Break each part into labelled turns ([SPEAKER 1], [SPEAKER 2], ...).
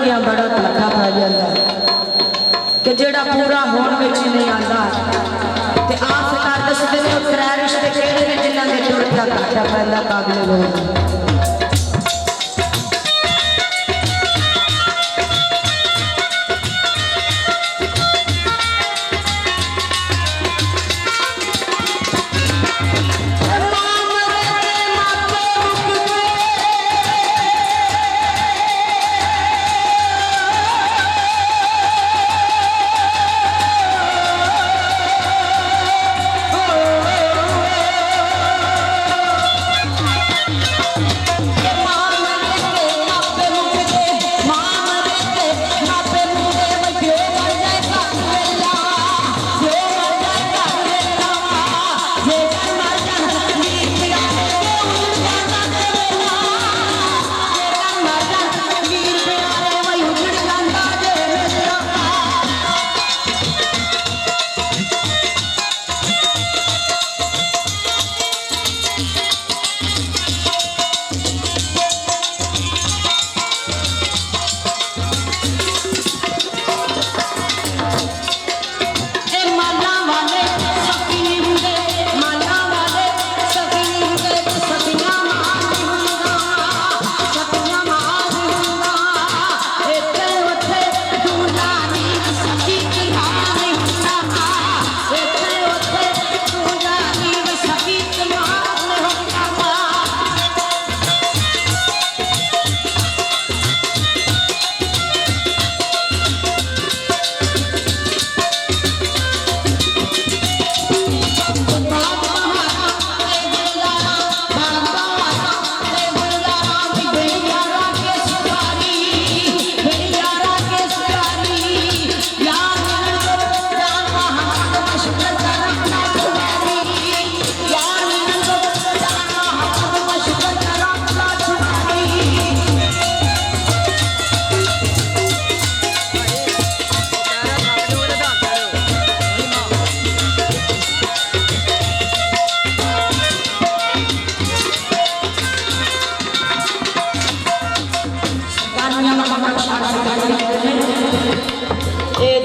[SPEAKER 1] वर्गिया बड़ा घाटा पै जाता कि जेड़ा पूरा होने में नहीं आता। आप सरकार दसते हैं त्रै रिश्ते किहड़े ने जिन्हां दे टुट का घाटा पैंदा काबिल लोग।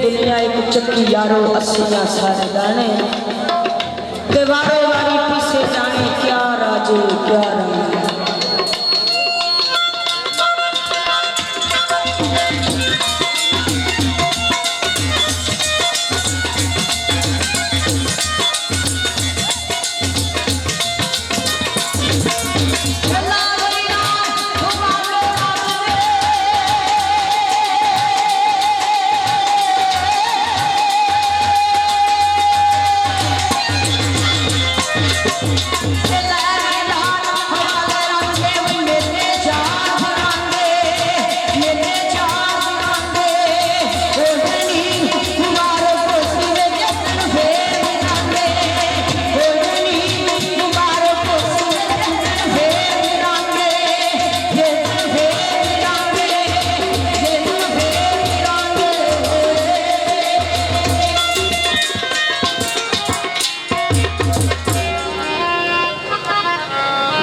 [SPEAKER 1] दुनिया एक चक्की यारो अस्सिया सारे गाने ते वारो वारी पीछे जाने क्या राजे क्या रानी।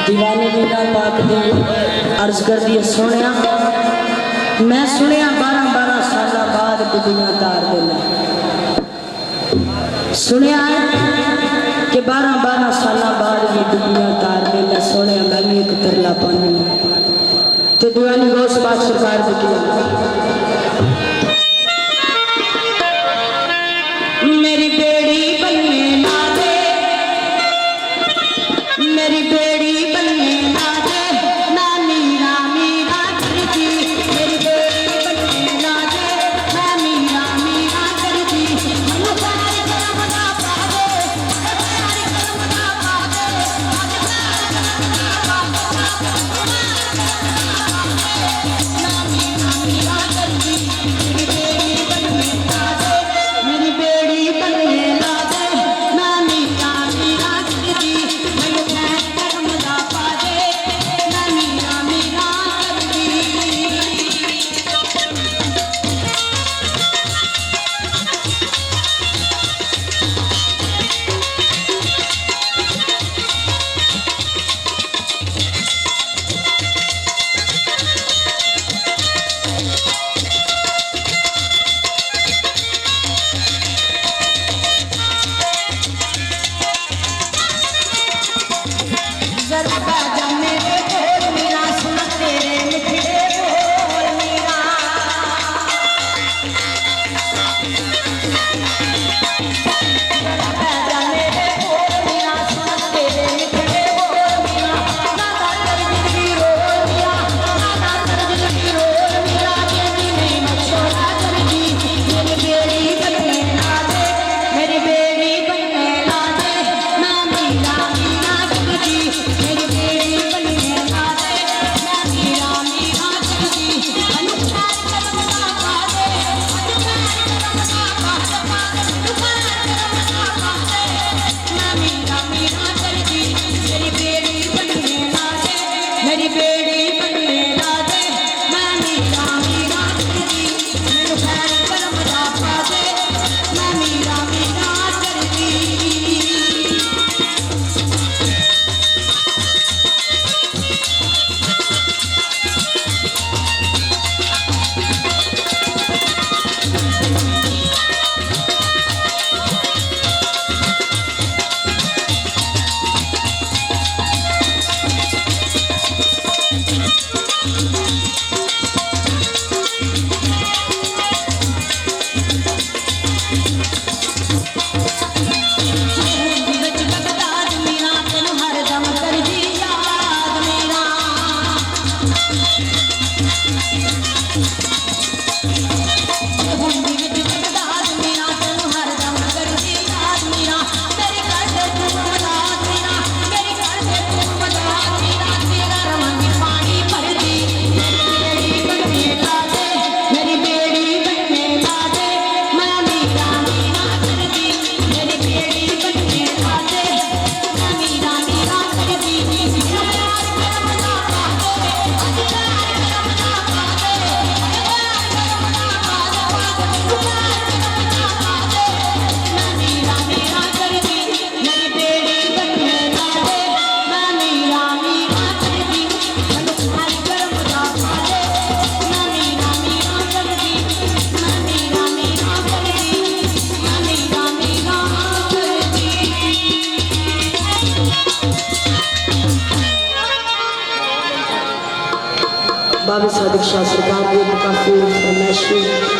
[SPEAKER 1] दीवाने दीदा पाक दे अर्ज कर दिए सुनिया मैं सुनिया 12-12 साल बाद बुढ़ियां तार देना सुनिया कि 12-12 साल बाद भी बुढ़ियां तार देना सुनिया मैं भी एक तरला पानी तो दीवानी गौस बात सरकार मेरी बेड़ी बनने ना दे मेरी बेड़ी बनने ना दे ना मीरा मीरा करती मेरी बेड़ी बनने ना दे ना मीरा मीरा करती मनु प्यार करम ना पावे प्यार करम ना पावे ना मीरा मीरा बख्शा सरकार को काफी फरमाइशी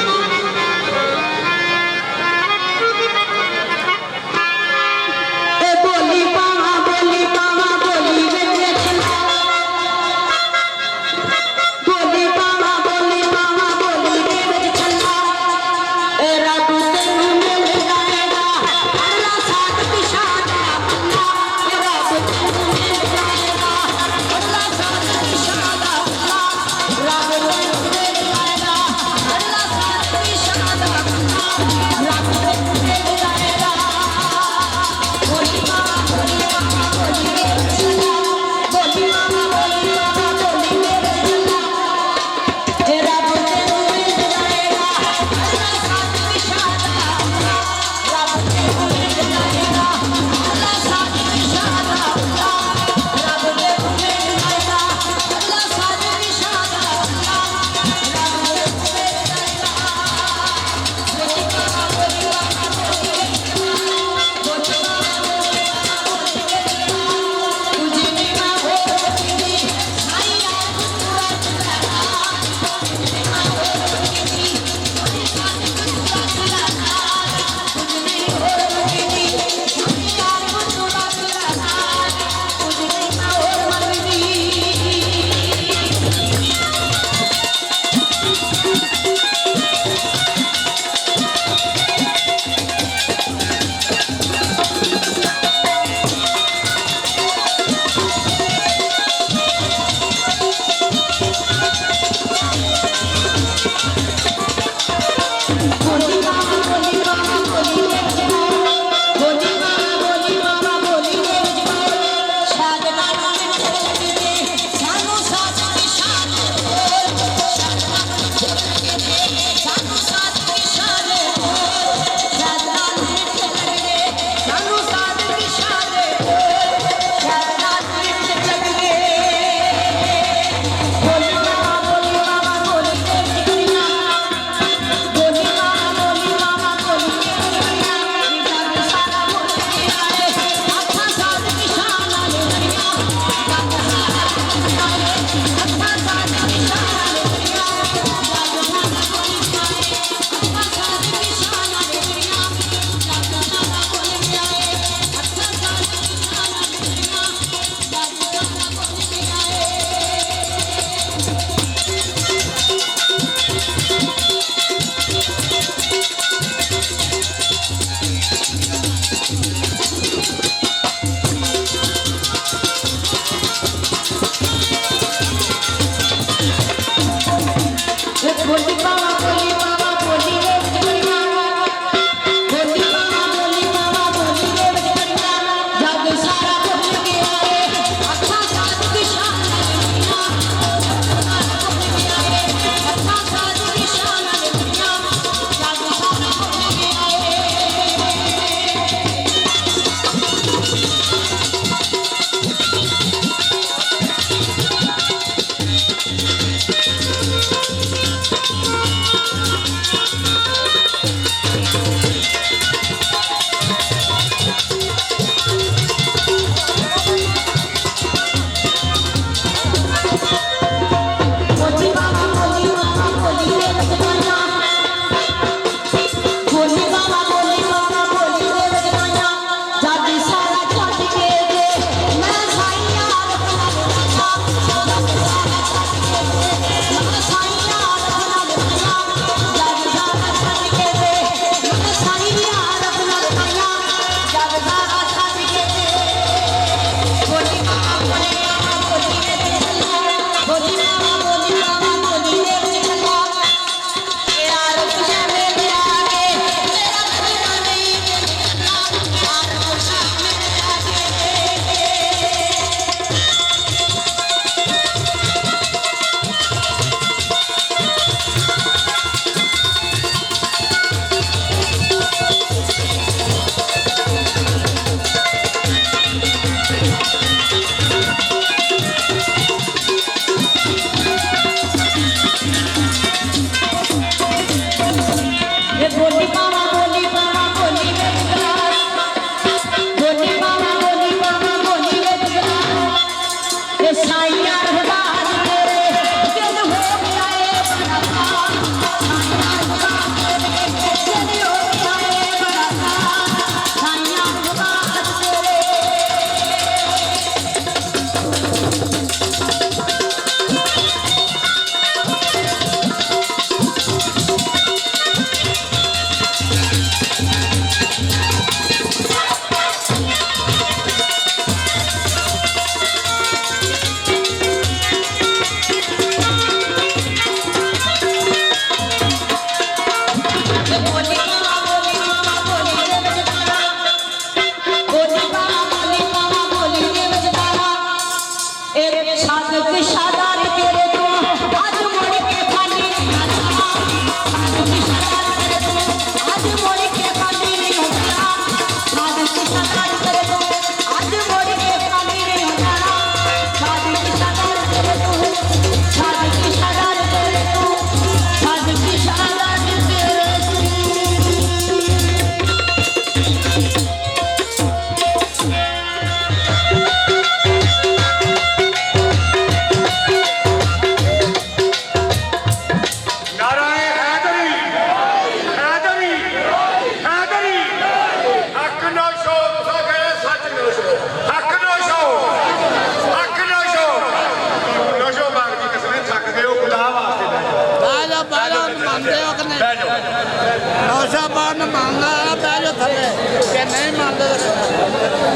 [SPEAKER 2] मानते हो कि नहीं?
[SPEAKER 3] बह जाओ
[SPEAKER 2] नौशाबाद ने मांगा बह जाओ थले कि नहीं मानते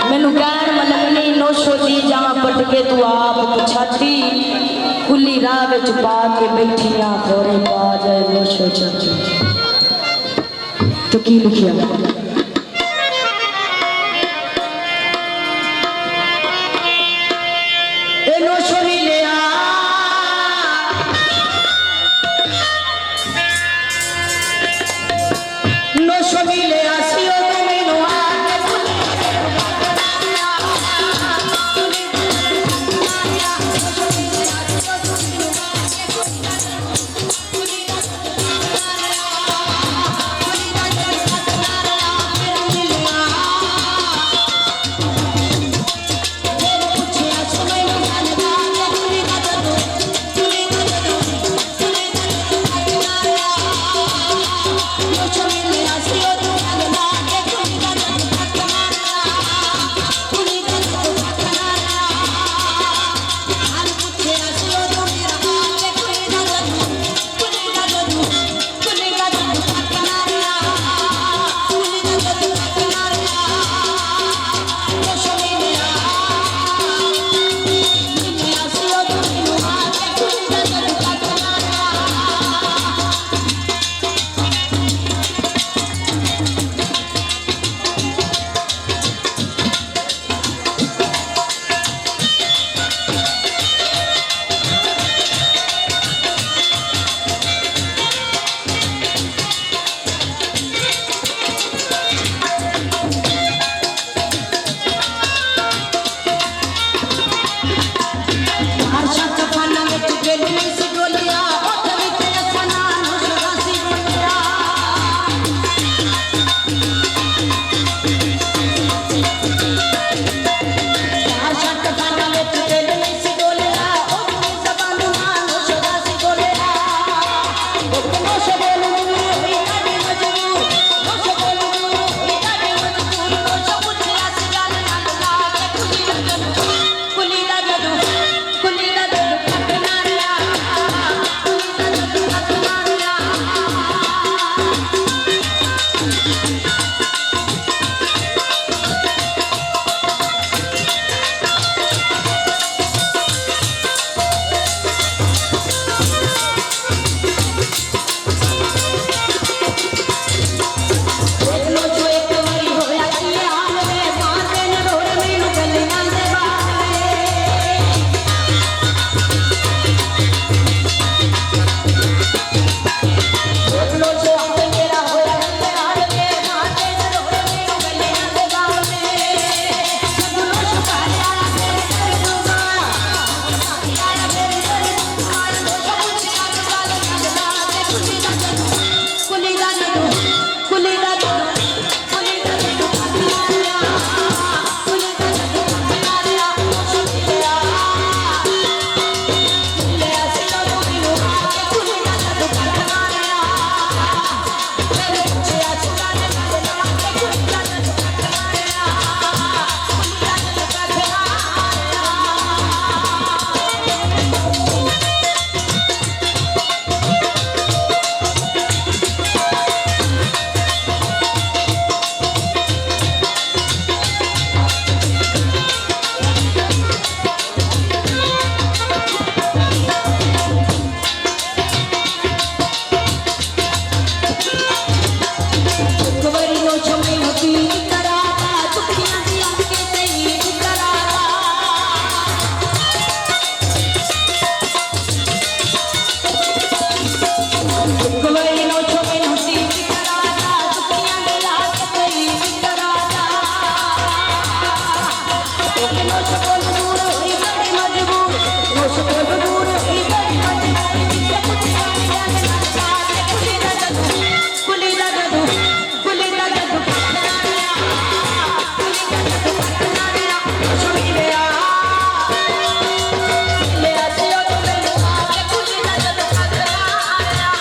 [SPEAKER 1] मैनू कहन मतलब नहीं नौशो दी जावा पट के तू आप छाती खुली राह विच पा के बैठिया थोड़े पा जाए नौशो चाची तो की लिखिया ए नौशो नी ले आ नौशो नी ले आ सियो तू मैनू आ ਉਸ ਕੋਲ ਦੂਰ ਹੀ ਬੜੀ ਬੜੀ ਜਿੱਥੇ ਕੁੱਤਿਆਂ ਨੇ ਲੱਗਣਾ ਸਾਥੇ ਕੁਲੀ ਦਾ ਜਦੂ ਕੁਲੀ ਦਾ ਜਦੂ ਕੁਲੀ ਦਾ ਜਦੂ ਪੱਟਣਾ ਰਿਆ ਕੁਲੀ ਦਾ ਜਦੂ ਪੱਟਣਾ ਰਿਆ ਸੁਣੀ ਲਿਆ ਲਿਆ ਸੀ ਉਹ ਮੈਨੂੰ ਆ ਕੇ ਕੁਲੀ ਦਾ ਜਦੂ ਪੱਟਣਾ ਰਿਆ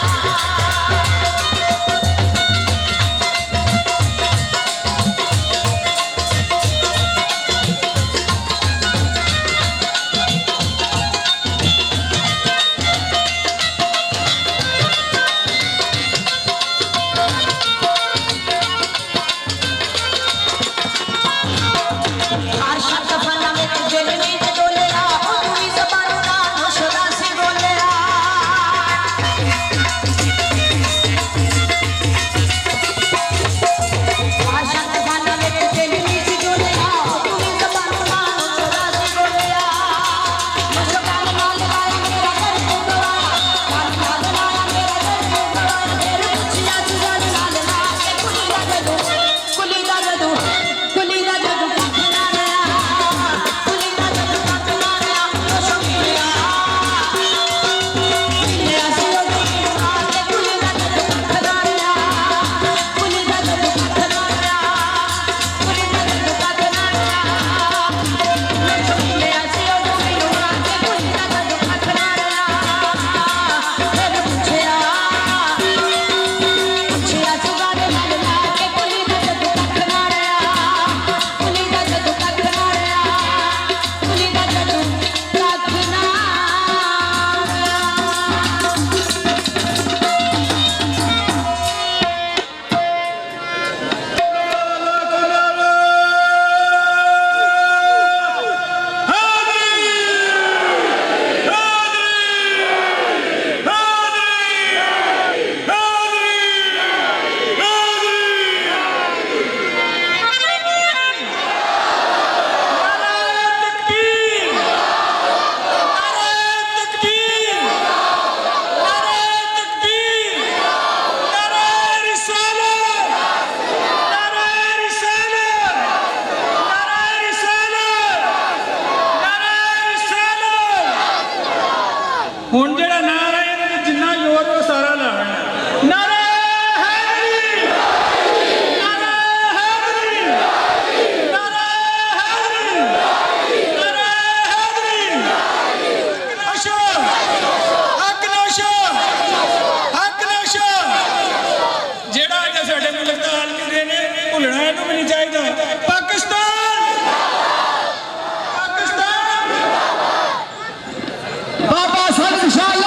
[SPEAKER 1] ਹਰ ਸ਼ਬਦ ਫਲਾਂ ਵਿੱਚ ਦਿਲ ਵਿੱਚ ਡੋਲਿਆ ਉਹ ਤੂੰ ਵੀ ਜ਼ਬਾਨ ਨਾਲ ਮੁਸ਼ਰਾ ਸੀ ਬੋਲਿਆ ਹਰ ਸ਼ਬਦ ਫਲਾਂ ਵਿੱਚ ਦਿਲ ਵਿੱਚ ਡੋਲਿਆ ਉਹ ਤੂੰ ਵੀ ਜ਼ਬਾਨ ਨਾਲ ਮੁਸ਼ਰਾ ਸੀ ਬੋਲਿਆ ਮੁਸਕਾਨ ਨਾਲ ਲਾਇਆ ਮੇਰਾ ਘਰ ਤੂੰ ਗਵਾਇਆ ਨਾਲ ਲਾਇਆ ਮੇਰਾ ਘਰ ਤੂੰ ਗਵਾਇਆ ਫਿਰ ਪੁੱਛਿਆ ਸੁਗਨ ਨਾਲ ਲਾ ਕੇ ਕੁਲੀ ਦਾ ਜਦੂ ਕੁਲੀ ਦਾ ਜਦੂ ਕੁਲੀ ਦਾ ਜਦੂ ਪੱਟਣਾ ਰਿਆ ਕੁਲੀ ਦਾ ਜਦੂ ਪੱਟਣਾ ਰਿਆ ਉਹ ਸੁਣੀ ਲਿਆ ਲਿਆ ਸੀ ਉਹ ਮੈਨੂੰ ਆ ਕੇ ਕੁਲੀ ਦਾ ਜਦੂ ਪੱਟਣਾ ਰਿਆ ਕੁਲੀ ਦਾ ਜਦੂ ਪੱਟਣਾ ਰਿਆ ਕੁਲੀ ਦਾ ਜਦੂ ਪੱਟਣਾ ਰਿਆ ਲਿਆ ਸੀ ਉਹ ਮੈਨੂੰ ਆ ਕੇ ਕੁਲੀ ਦਾ ਜਦੂ ਪੱਟਣਾ ਰਿਆ ਫਿਰ ਪੁੱਛਿਆ ਸੁਗਨ ਨਾਲ ਲਾ ਕੇ ਕੁਲੀ ਦਾ ਜਦੂ ਪੱਟਣਾ ਰਿਆ ਕੁਲੀ ਦਾ ਜਦੂ ਪੱਟਣਾ ਰਿਆ ਕੁਲੀ ਦਾ ਜਦੂ ਪੱਟਣਾ ਰਿਆ
[SPEAKER 3] ਹੁਣ ਜਿਹੜਾ ਨਾਰਾ ਹੈ ਇਹਦੇ ਵਿੱਚ ਜਿੰਨਾ ਜ਼ੋਰ ਉਹ ਸਾਰਾ ਲਾਣਾ ਨਾਰਾ ਹੈਦਰੀ ਨਾਰਾ ਹੈਦਰੀ ਨਾਰਾ ਹੈਦਰੀ ਨਾਰਾ ਹੈਦਰੀ ਨਸ਼ਾ ਹੱਕ ਨਸ਼ਾ ਹੱਕ ਨਸ਼ਾ ਜਿਹੜਾ ਅੱਜ ਸਾਡੇ ਮੁਲਕ ਦਾ ਹਾਲ ਕਿਤੇ ਨੇ ਭੁੱਲਣਾ ਇਹਨੂੰ ਵੀ ਨਹੀਂ ਚਾਹੀਦਾ ਪਾਕਿਸਤਾਨ ਪਾਕਿਸਤਾਨ
[SPEAKER 2] ਬਾਬਾ ਸਰ ਇੰਸ਼ਾਅੱਲਾ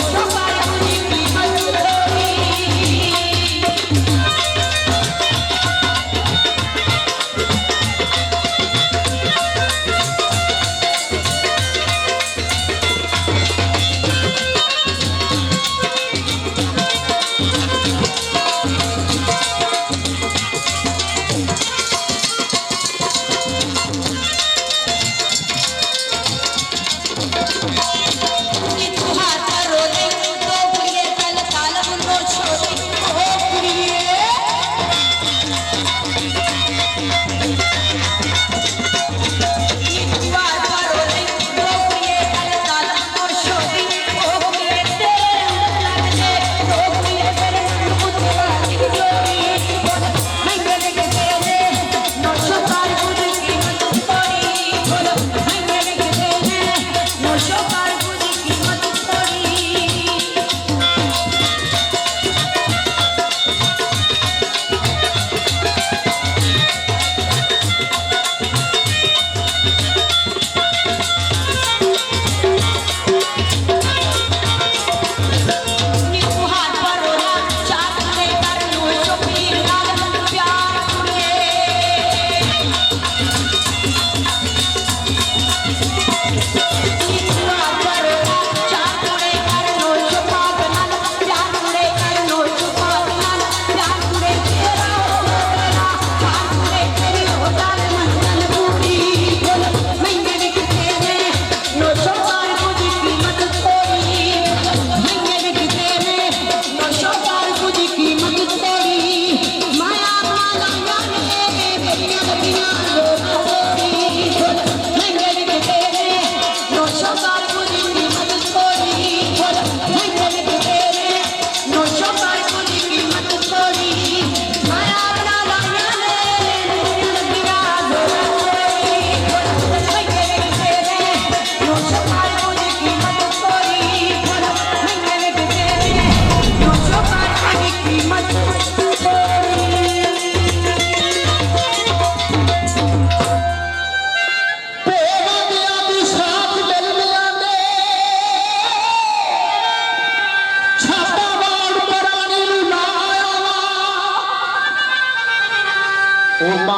[SPEAKER 1] No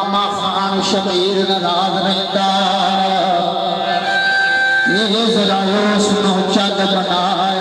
[SPEAKER 1] ਮਾਮਾ ਖਾਨ ਸ਼ਬੀਰ ਨਾਰਾਜ਼ ਰਹਿੰਦਾ ਇਹ ਜ਼ਰਾ ਉਸ ਨੂੰ ਚੱਲ ਬਣਾ